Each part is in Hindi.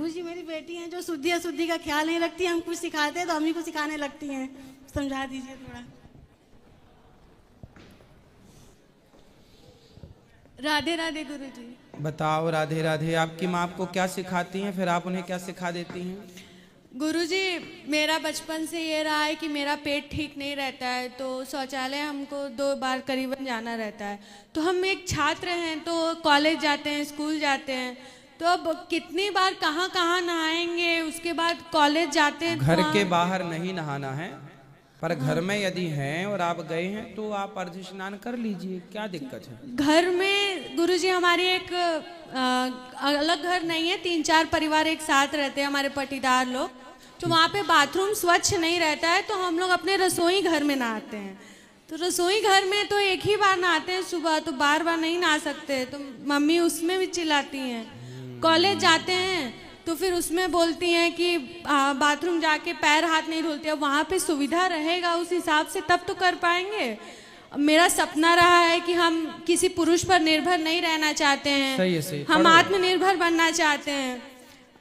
गुरुजी मेरी बेटी हैं जो शुद्धि अशुद्धि का ख्याल नहीं रखती, हम कुछ सिखाते हैं तो हम ही को सिखाने लगती हैं, समझा दीजिए थोड़ा। राधे राधे गुरुजी। बताओ राधे राधे, आपकी माँ आपको क्या सिखाती हैं, फिर आप उन्हें क्या सिखा देती हैं? गुरुजी मेरा बचपन से ये रहा है कि मेरा पेट ठीक नहीं रहता है, तो शौचालय हमको 2 बार करीबन जाना रहता है। तो हम एक छात्र हैं, तो कॉलेज जाते हैं, स्कूल जाते हैं, तो अब कितनी बार कहाँ कहाँ नहाएंगे। उसके बाद कॉलेज जाते हैं, घर के बाहर नहीं नहाना है, पर घर में यदि हैं और आप गए हैं तो आप अर्ध स्नान कर लीजिए, क्या दिक्कत है? घर में गुरुजी हमारी एक अलग घर नहीं है, 3-4 परिवार एक साथ रहते हैं हमारे पटीदार लोग, तो वहाँ पे बाथरूम स्वच्छ नहीं रहता है, तो हम लोग अपने रसोई घर में नहाते हैं। तो रसोई घर में तो एक ही बार नहाते हैं सुबह, तो बार बार नहीं नहा सकते, तो मम्मी उसमें भी चिल्लाती हैं। कॉलेज जाते हैं तो फिर उसमें बोलती हैं कि बाथरूम जाके पैर हाथ नहीं धुलते। अब वहाँ पे सुविधा रहेगा उस हिसाब से तब तो कर पाएंगे। मेरा सपना रहा है कि हम किसी पुरुष पर निर्भर नहीं रहना चाहते हैं, सही है, सही। हम आत्मनिर्भर बनना चाहते हैं,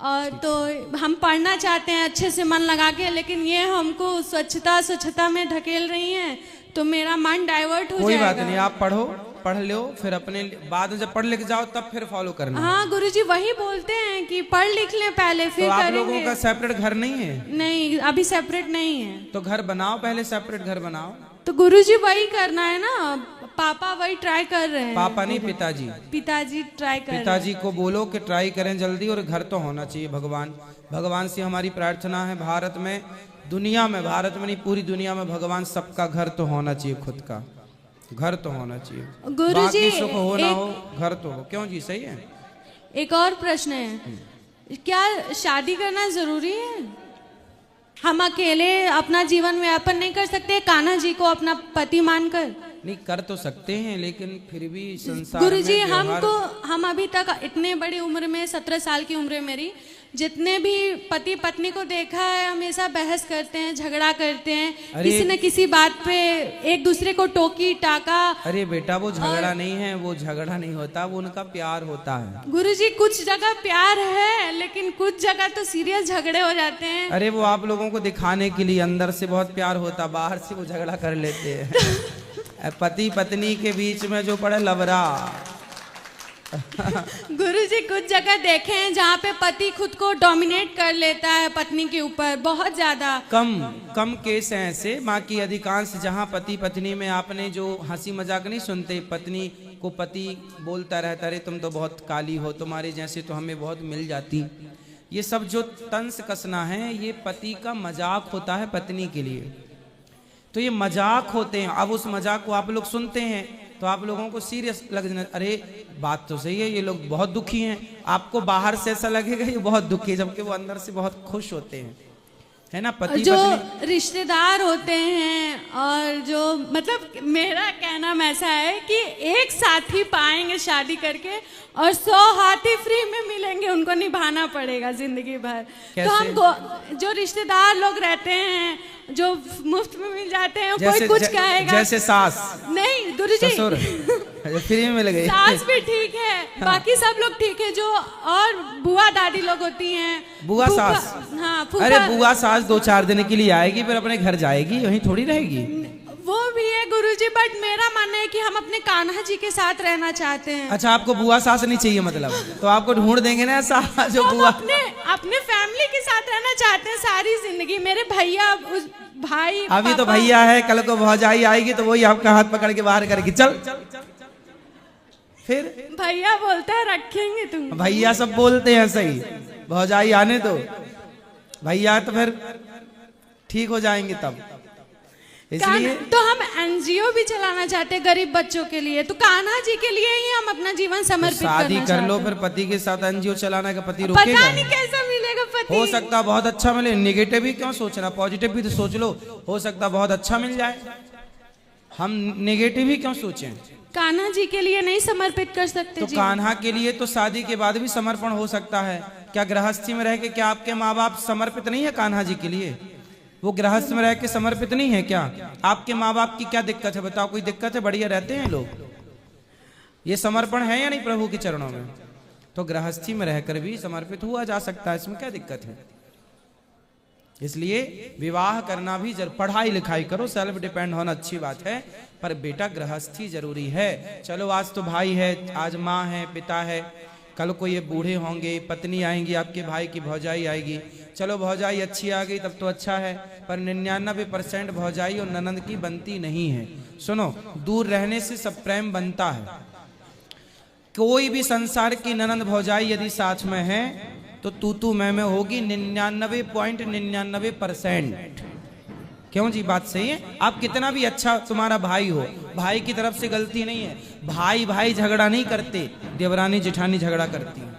और तो हम पढ़ना चाहते हैं अच्छे से मन लगा के, लेकिन ये हमको स्वच्छता में ढकेल रही हैं, तो मेरा मन डाइवर्ट हो जाएगा। कोई बात नहीं, आप पढ़ लो, फिर अपने बाद में जब पढ़ लिख जाओ तब फिर फॉलो करना। हाँ गुरुजी वही बोलते हैं कि पढ़ लिख लें पहले फिर तो आप करेंगे। लोगों का सेपरेट घर नहीं है? नहीं अभी सेपरेट नहीं है। तो घर बनाओ, पहले सेपरेट घर बनाओ। तो गुरुजी वही करना है ना, पापा वही ट्राई कर रहे हैं। पापा नहीं, पिताजी। पिताजी ट्राई कर रहे हैं। पिताजी को बोलो कि ट्राई करें जल्दी, और घर तो होना चाहिए। भगवान से हमारी प्रार्थना है, भारत में, दुनिया में, भारत में नहीं पूरी दुनिया में भगवान सबका घर तो होना चाहिए, खुद का घर तो होना चाहिए। गुरुजी बाकी सुख हो ना हो, घर तो हो। क्यों जी, सही है। एक और प्रश्न है, क्या शादी करना जरूरी है? हम अकेले अपना जीवन यापन नहीं कर सकते कान्हा जी को अपना पति मानकर? नहीं, कर तो सकते हैं, लेकिन फिर भी संसार गुरुजी में हम अभी तक इतने बड़ी उम्र में, 17 साल की उम्र है मेरी, जितने भी पति पत्नी को देखा है हमेशा बहस करते हैं, झगड़ा करते हैं, किसी न किसी बात पे एक दूसरे को टोकी टाका। अरे बेटा, वो झगड़ा नहीं है, वो झगड़ा नहीं होता, वो उनका प्यार होता है। गुरुजी कुछ जगह प्यार है, लेकिन कुछ जगह तो सीरियस झगड़े हो जाते हैं। अरे वो आप लोगों को दिखाने के लिए, अंदर से बहुत प्यार होता, बाहर से वो झगड़ा कर लेते हैं। पति पत्नी के बीच में जो पड़े लवरा। गुरुजी कुछ जगह देखे हैं जहाँ पे पति खुद को डोमिनेट कर लेता है पत्नी के ऊपर, बहुत ज्यादा। कम केस हैं ऐसे, बाकी अधिकांश जहाँ पति पत्नी में, आपने जो हंसी मजाक नहीं सुनते, पत्नी को पति बोलता रहता, अरे तुम तो बहुत काली हो, तुम्हारे जैसे तो हमें बहुत मिल जाती। ये सब जो तंस कसना है, ये पति का मजाक होता है पत्नी के लिए। तो ये मजाक होते हैं। अब उस मजाक को आप लोग सुनते हैं तो आप लोगों को सीरियस लग जाना, अरे बात तो सही है, ये लोग बहुत दुखी हैं। आपको बाहर से ऐसा लगेगा ये बहुत दुखी है, जबकि वो अंदर से बहुत खुश होते हैं, है ना। पति जो पत्नी रिश्तेदार होते हैं, और जो मतलब मेरा कहना ऐसा है कि एक साथी पाएंगे शादी करके, और 100 हाथी फ्री में मिलेंगे, उनको निभाना पड़ेगा जिंदगी भर। तो हम जो रिश्तेदार लोग रहते हैं, जो मुफ्त में मिल जाते हैं, कोई कुछ कहेगा, जैसे सास नहीं गुरुजी फ्री में मिल गई, सास भी ठीक है, बाकी सब लोग ठीक है। जो और बुआ दादी लोग होती हैं, बुआ सास, हाँ, अरे बुआ सास 2-4 दिन के लिए आएगी, फिर अपने घर जाएगी, वहीं थोड़ी रहेगी। वो भी है गुरुजी, बट मेरा मानना है कि हम अपने कान्हा जी के साथ रहना चाहते हैं। अच्छा, आपको बुआ सास नहीं चाहिए मतलब? तो आपको ढूंढ देंगे ना ऐसा जो बुआ। अपने फैमिली के साथ रहना चाहते हैं सारी जिंदगी। मेरे भैया, भाई, अभी तो भैया है, कल को भौजाई आएगी तो वही आपका हाथ पकड़ के बाहर करेगी, चल। फिर भैया बोलता है रखेंगे तुम। भैया सब बोलते हैं, सही, भौजाई आने दो, भैया तो फिर ठीक हो जाएंगे तब। इसलिए तो हम एनजीओ भी चलाना चाहते हैं गरीब बच्चों के लिए, तो कान्हा जी के लिए ही हम अपना जीवन समर्पित करना चाहते हैं। शादी कर लो, फिर पति के साथ एनजीओ चलाना का पति रोकेगा? पता नहीं कैसा मिलेगा पति। हो सकता बहुत अच्छा मिले, नेगेटिव भी क्यों सोचना, पॉजिटिव भी तो सोच लो, हो सकता बहुत अच्छा मिल जाए, हम नेगेटिव ही क्यों सोचें। कान्हा जी के लिए नहीं समर्पित कर सकते? तो कान्हा के लिए तो शादी के बाद भी समर्पण हो सकता है। क्या गृहस्थी में रह के क्या आपके माँ बाप समर्पित नहीं है कान्हा जी के लिए? वो गृहस्थ में रह के समर्पित नहीं है क्या? आपके माँ बाप की क्या दिक्कत है बताओ? कोई दिक्कत है? बढ़िया रहते हैं लोग। ये समर्पण है या नहीं प्रभु के चरणों में? तो गृहस्थी में रहकर भी समर्पित हुआ जा सकता है, इसमें क्या दिक्कत है। इसलिए विवाह करना भी पढ़ाई लिखाई करो, सेल्फ डिपेंड होना अच्छी बात है, पर बेटा गृहस्थी जरूरी है। चलो आज तो भाई है, आज माँ है, पिता है, कल को ये बूढ़े होंगे, पत्नी आएंगी, आपके भाई की भौजाई आएगी। चलो भौजाई अच्छी आ गई तब तो अच्छा है, पर 99% भौजाई और ननंद की बनती नहीं है। सुनो, दूर रहने से सब प्रेम बनता है। कोई भी संसार की ननंद भौजाई यदि साथ में है तो तू मैं होगी 99.99%। क्यों जी, बात सही है। आप कितना भी अच्छा तुम्हारा भाई हो, भाई की तरफ से गलती नहीं है। भाई भाई झगड़ा नहीं करते, देवरानी जेठानी झगड़ा करती है।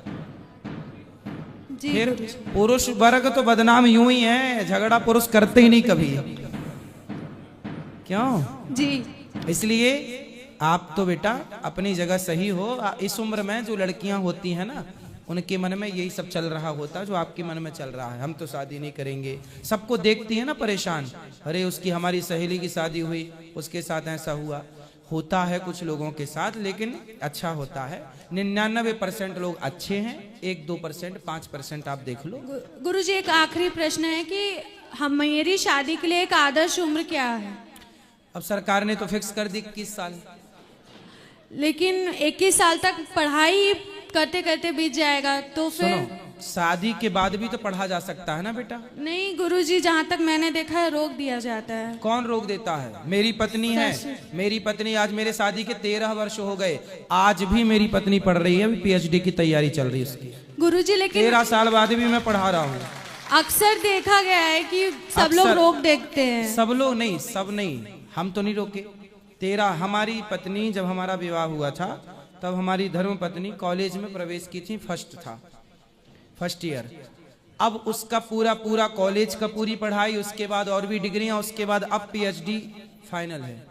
फिर पुरुष वर्ग तो बदनाम यूं ही है, झगड़ा पुरुष करते ही नहीं कभी। क्यों जी। इसलिए आप तो बेटा अपनी जगह सही हो। इस उम्र में जो लड़कियां होती हैं ना, उनके मन में यही सब चल रहा होता है जो आपके मन में चल रहा है। हम तो शादी नहीं करेंगे, सबको देखती है ना परेशान, अरे उसकी हमारी सहेली की शादी हुई, उसके साथ ऐसा हुआ। होता है कुछ लोगों के साथ, लेकिन अच्छा होता है। 99% लोग अच्छे हैं, 1-2% 5% आप देख लो। गुरुजी एक आखिरी प्रश्न है कि मेरी शादी के लिए एक आदर्श उम्र क्या है? अब सरकार ने तो फिक्स कर दी 21 साल, लेकिन 21 साल तक पढ़ाई करते करते बीत जाएगा तो फिर। सुनो, शादी के बाद भी तो पढ़ा जा सकता है ना बेटा। नहीं गुरुजी, जहाँ तक मैंने देखा है रोक दिया जाता है। कौन रोक देता है? मेरी पत्नी है, मेरी पत्नी आज मेरे शादी के 13 वर्ष हो गए, आज भी मेरी पत्नी पढ़ रही है, अभी PhD की तैयारी चल रही है उसकी। गुरुजी लेकिन 13 साल बाद भी मैं पढ़ा रहा हूँ। अक्सर देखा गया है कि सब लोग रोक देखते हैं। सब लोग नहीं, सब नहीं, हम तो नहीं रोके। 13 हमारी पत्नी जब हमारा विवाह हुआ था तब हमारी धर्म पत्नी कॉलेज में प्रवेश की थी, फर्स्ट ईयर। अब उसका पूरा कॉलेज का पूरी पढ़ाई, उसके बाद और भी डिग्रियां, उसके बाद अब PhD फाइनल है।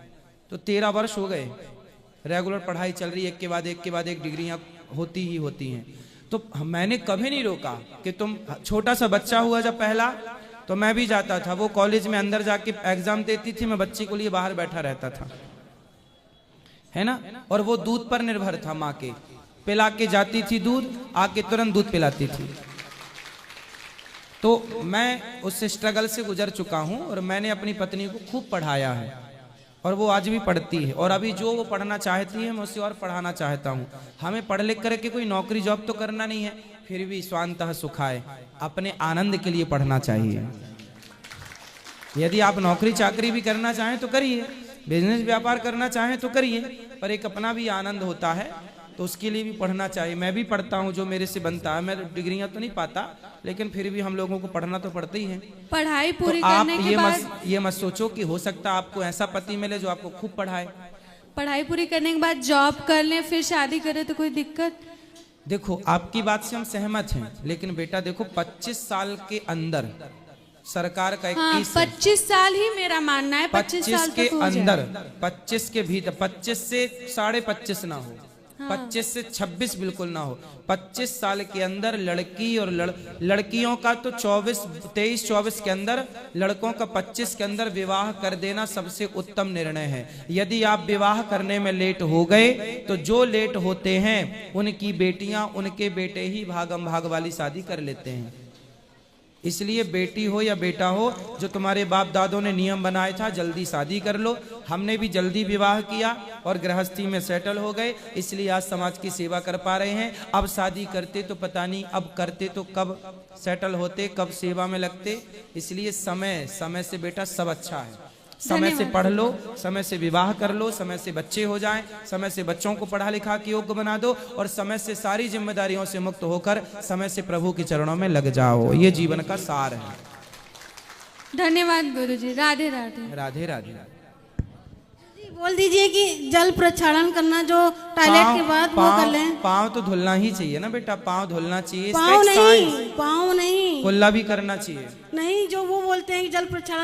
तो 13 वर्ष हो गए, रेगुलर पढ़ाई चल रही है, एक के बाद एक डिग्रियां होती ही होती हैं। तो मैंने कभी नहीं रोका कि तुम, छोटा सा बच्चा हुआ जब पहला, तो मैं भी जाता था, वो कॉलेज में अंदर जाके एग्जाम देती थी, मैं बच्ची को लिए बाहर बैठा रहता था, है ना। और वो दूध पर निर्भर था, माँ के पिला के जाती थी दूध, आके तुरंत दूध पिलाती थी। तो मैं उस स्ट्रगल से गुजर चुका हूं और मैंने अपनी पत्नी को खूब पढ़ाया है और वो आज भी पढ़ती है। और अभी जो वो पढ़ना चाहती है मैं उसे और पढ़ाना चाहता हूं। हमें पढ़ लिख करके कोई नौकरी जॉब तो करना नहीं है, फिर भी स्वांतः सुखाए, अपने आनंद के लिए पढ़ना चाहिए। यदि आप नौकरी चाकरी भी करना चाहें तो करिए, बिजनेस व्यापार करना चाहें तो करिए, पर एक अपना भी आनंद होता है, तो उसके लिए भी पढ़ना चाहिए। मैं भी पढ़ता हूँ जो मेरे से बनता है। मैं डिग्रियां तो नहीं पाता, लेकिन फिर भी हम लोगों को पढ़ना तो पड़ता ही है। पढ़ाई पूरी तो आप करने के बाद ये मत सोचो कि हो सकता है आपको ऐसा पति मिले जो आपको खूब पढ़ाए। पढ़ाई पूरी करने के बाद जॉब कर लें फिर शादी करें तो कोई दिक्कत? देखो, आपकी बात से हम सहमत हैं, लेकिन बेटा देखो 25 साल के अंदर सरकार का 21 25 साल ही मेरा मानना है। 25 साल के तक अंदर, 25 के भीतर, 25 से 25.5 ना हो, 25 से 26 बिल्कुल ना हो। 25 साल के अंदर लड़की और लड़कियों का तो 23-24 के अंदर, लड़कों का 25 के अंदर विवाह कर देना सबसे उत्तम निर्णय है। यदि आप विवाह करने में लेट हो गए तो जो लेट होते हैं उनकी बेटियां, उनके बेटे ही भागम भाग वाली शादी कर लेते हैं। इसलिए बेटी हो या बेटा हो, जो तुम्हारे बाप दादों ने नियम बनाया था, जल्दी शादी कर लो। हमने भी जल्दी विवाह किया और गृहस्थी में सेटल हो गए, इसलिए आज समाज की सेवा कर पा रहे हैं। अब शादी करते तो पता नहीं, अब करते तो कब सेटल होते, कब सेवा में लगते। इसलिए समय से बेटा सब अच्छा है। समय से पढ़ लो, समय से विवाह कर लो, समय से बच्चे हो जाएं, समय से बच्चों को पढ़ा लिखा के योग्य बना दो और समय से सारी जिम्मेदारियों से मुक्त होकर समय से प्रभु के चरणों में लग जाओ। ये जीवन का सार है। धन्यवाद गुरुजी। राधे राधे। राधे राधे। बोल दीजिए कि जल प्रक्षालन करना जो टॉयलेट के बाद वो कर लें। पाँव तो धुलना ही चाहिए ना बेटा, पाँव धुलना चाहिए। पाँव नहीं, कुल्ला भी करना चाहिए। नहीं, जो वो बोलते हैं कि जल प्रक्षालन